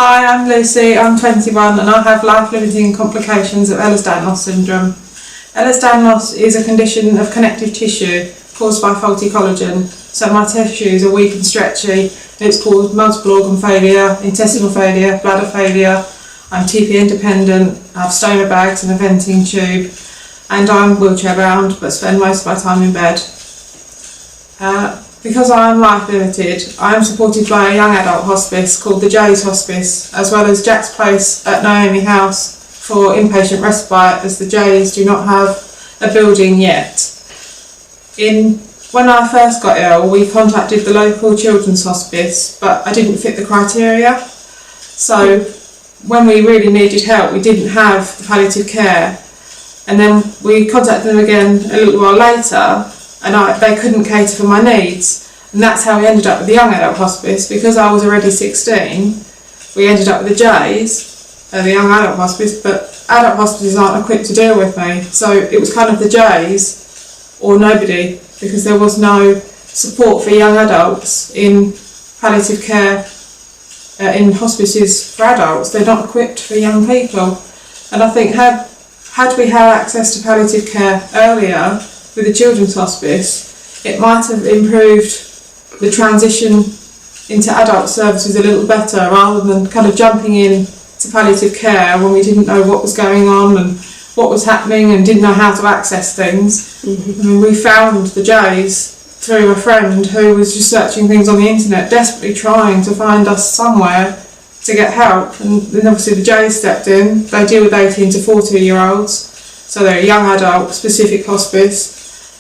Hi, I'm Lucy, I'm 21 and I have life-limiting complications of Ehlers Danlos syndrome. Ehlers Danlos is a condition of connective tissue caused by faulty collagen, so my tissues are weak and stretchy, and it's caused multiple organ failure, intestinal failure, bladder failure. I'm TP independent, I have stoma bags and a venting tube, and I'm wheelchair bound but spend most of my time in bed. Because I am life limited, I am supported by a young adult hospice called the Jay's Hospice, as well as Jack's Place at Naomi House for inpatient respite, as the Jays do not have a building yet. When I first got ill, we contacted the local children's hospice, but I didn't fit the criteria. So when we really needed help, we didn't have the palliative care. And then we contacted them again a little while later, and they couldn't cater for my needs. And that's how we ended up with the young adult hospice. Because I was already 16, we ended up with the Jays, the young adult hospice, but adult hospices aren't equipped to deal with me. So it was kind of the Jays or nobody, because there was no support for young adults in palliative care in hospices for adults. They're not equipped for young people. And I think had we had access to palliative care earlier with the children's hospice, it might have improved the transition into adult services a little better, rather than kind of jumping in to palliative care when we didn't know what was going on and what was happening and didn't know how to access things. I mean, we found the Jays through a friend who was just searching things on the internet, desperately trying to find us somewhere to get help, and then obviously the Jays stepped in. They deal with 18 to 40-year-olds, so they're a young adult specific hospice,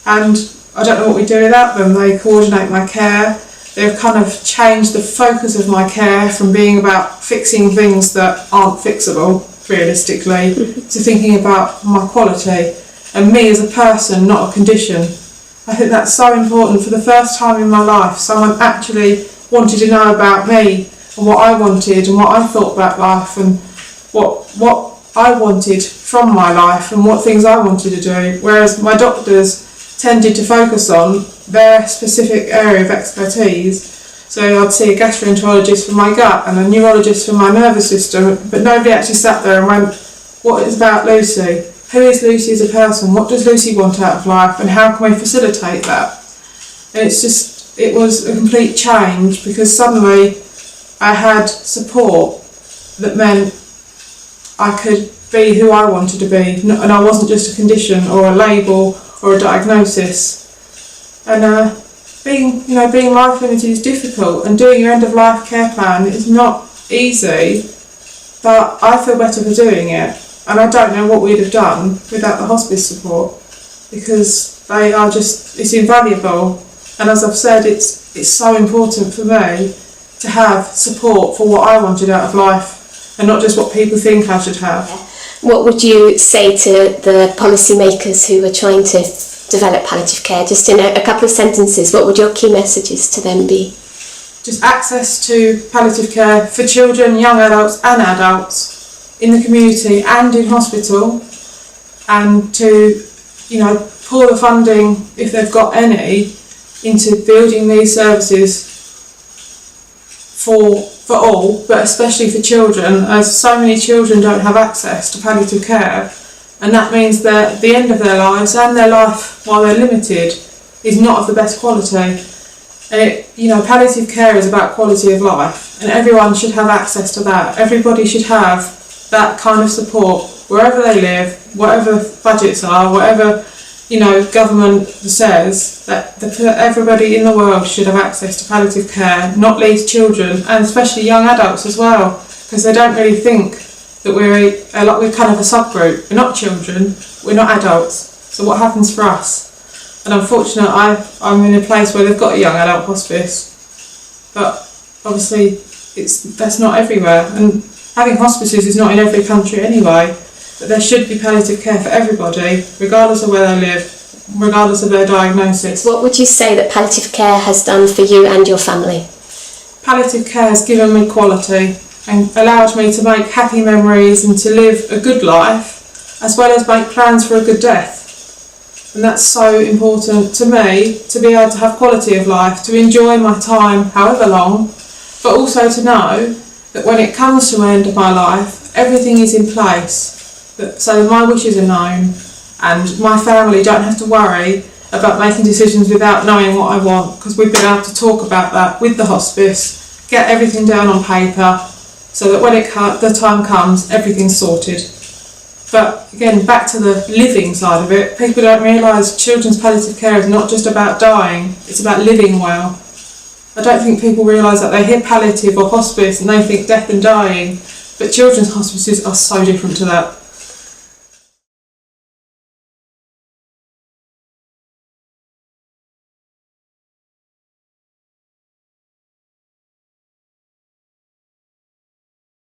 and I don't know what we do without them. They coordinate my care. They've kind of changed the focus of my care from being about fixing things that aren't fixable, realistically, to thinking about my quality and me as a person, not a condition. I think that's so important. For the first time in my life, someone actually wanted to know about me and what I wanted and what I thought about life and what I wanted from my life and what things I wanted to do, whereas my doctors tended to focus on their specific area of expertise. So I'd see a gastroenterologist for my gut and a neurologist for my nervous system, but nobody actually sat there and went, what is about Lucy? Who is Lucy as a person? What does Lucy want out of life, and how can we facilitate that? And it was a complete change, because suddenly I had support that meant I could be who I wanted to be, and I wasn't just a condition or a label or a diagnosis. And being life limited is difficult, and doing your end of life care plan is not easy, but I feel better for doing it. And I don't know what we'd have done without the hospice support, because it's invaluable. And as I've said, it's so important for me to have support for what I wanted out of life, and not just what people think I should have. What would you say to the policymakers who are trying to develop palliative care? Just in a couple of sentences, what would your key messages to them be? Just access to palliative care for children, young adults and adults in the community and in hospital, and to pour the funding, if they've got any, into building these services for all, but especially for children, as so many children don't have access to palliative care, and that means that the end of their lives and their life while they're limited is not of the best quality. And palliative care is about quality of life, and everyone should have access to that. Everybody should have that kind of support wherever they live, whatever budgets are, whatever government says, that everybody in the world should have access to palliative care, not least children, and especially young adults as well, because they don't really think that we're kind of a subgroup. We're not children, we're not adults, so what happens for us? And unfortunately I'm in a place where they've got a young adult hospice, but obviously that's not everywhere, and having hospices is not in every country anyway. But there should be palliative care for everybody, regardless of where they live, regardless of their diagnosis. What would you say that palliative care has done for you and your family? Palliative care has given me quality and allowed me to make happy memories and to live a good life, as well as make plans for a good death. And that's so important to me, to be able to have quality of life, to enjoy my time however long, but also to know that when it comes to the end of my life, everything is in place, so my wishes are known, and my family don't have to worry about making decisions without knowing what I want, because we've been able to talk about that with the hospice, get everything down on paper, so that when the time comes, everything's sorted. But again, back to the living side of it, people don't realise children's palliative care is not just about dying, it's about living well. I don't think people realise that. They hear palliative or hospice and they think death and dying, but children's hospices are so different to that.